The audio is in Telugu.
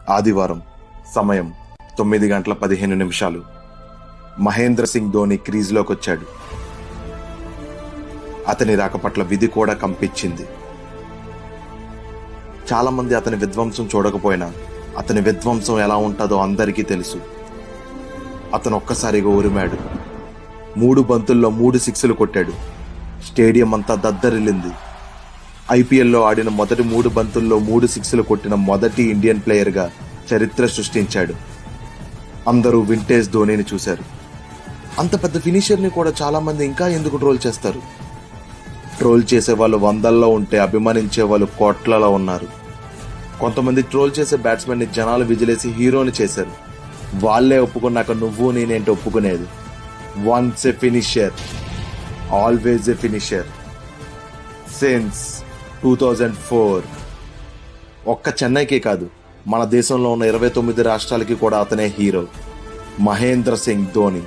ఆదివారం సమయం 9:15. మహేంద్ర సింగ్ ధోని క్రీజ్లోకి వచ్చాడు. అతని రాక పట్ల విధి కూడా కంపించింది. చాలా మంది అతని విధ్వంసం చూడకపోయినా అతని విధ్వంసం ఎలా ఉంటుందో అందరికీ తెలుసు. అతను ఒక్కసారిగా ఉరిమాడు. 3 బంతుల్లో 3 సిక్స్లు కొట్టాడు. స్టేడియం అంతా దద్దరిల్లింది. ఐపీఎల్లో ఆడిన మొదటి 3 బంతుల్లో 3 సిక్స్లు కొట్టిన మొదటి ఇండియన్ ప్లేయర్గా చరిత్ర సృష్టించాడు. అందరూ వింటేజ్ ధోనిని చూశారు. అంత పెద్ద ఫినిషర్ని కూడా చాలా మంది ఇంకా ఎందుకు ట్రోల్ చేస్తారు? ట్రోల్ చేసే వాళ్ళు 100ల్లో ఉంటే అభిమానించే వాళ్ళు కోట్లలో ఉన్నారు. కొంతమంది ట్రోల్ చేసే బ్యాట్స్మెన్ని జనాలు విజిలేసి హీరోని చేశారు. వాళ్లే ఒప్పుకున్నాక నువ్వు నేనేంటి ఒప్పుకునేది? Once a finisher always a finisher. Since 2004 ఒక్క చెన్నైకే కాదు, మన దేశంలో ఉన్న 29 రాష్ట్రాలకి కూడా అతనే హీరో. మహేంద్ర సింగ్ ధోని.